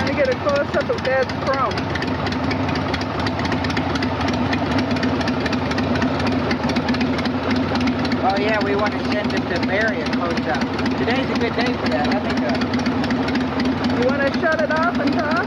to get a close-up of Dad's chrome. Oh yeah, we want to send it to Mary a close-up. Today's a good day for that. I think. You want to shut it off and talk?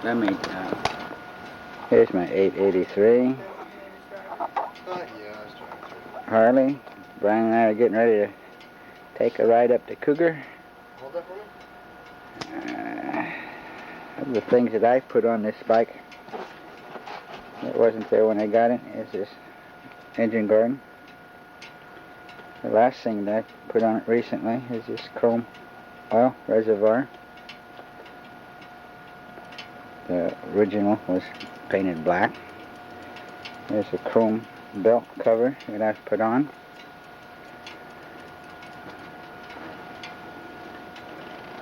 Let me, here's my 883 Harley. Brian and I are getting ready to take a ride up to Cougar. Hold that for me. One of the things that I put on this bike that wasn't there when I got it is this engine guard. The last thing that I put on it recently is this chrome oil reservoir. The original was painted black. There's a chrome belt cover that I've put on.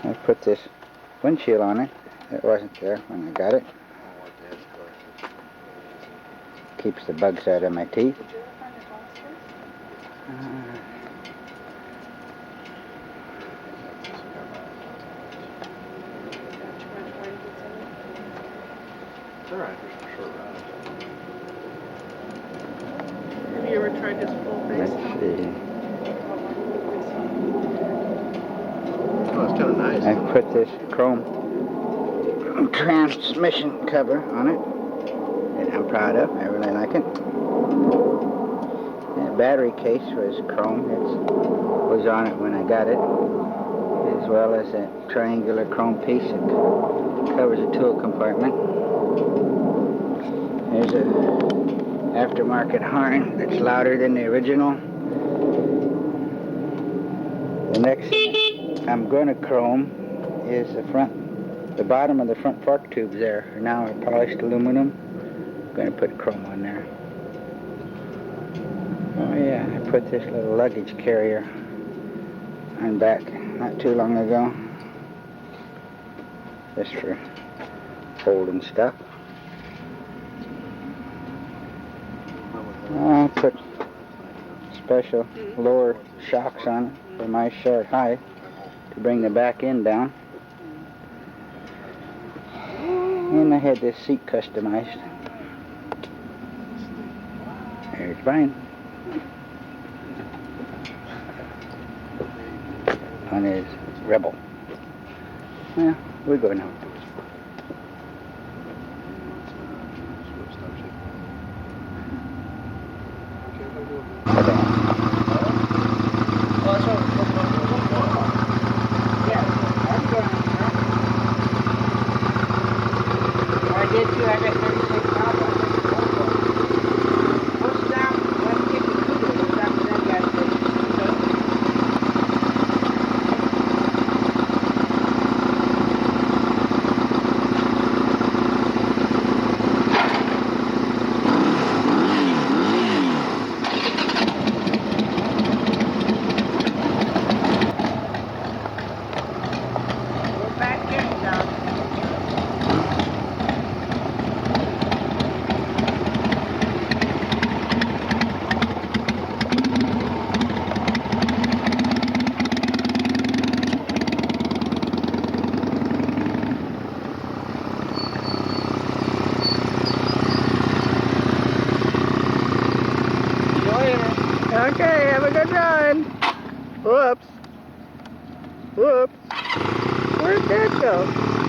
I put this windshield on it. It wasn't there when I got it. Keeps the bugs out of my teeth. It's alright for some short rides. Have you ever tried this full face? Let's see. Oh, it's kind of nice. I put this chrome transmission cover on it that I'm proud of. I really like it. The battery case was chrome. It was on it when I got it, as well as a triangular chrome piece that covers a tool compartment. There's a aftermarket horn that's louder than the original. The next thing I'm going to chrome is the bottom of the front fork tubes there. Now are polished aluminum. I'm going to put chrome on there. Oh yeah, I put this little luggage carrier on back not too long ago. Just for holding stuff. I put special lower shocks on it for my short height to bring the back end down. And I had this seat customized. There's Bryan on his Rebel. Yeah, we go now. Okay, have a good ride. Whoops. Whoops. Where'd Dad go?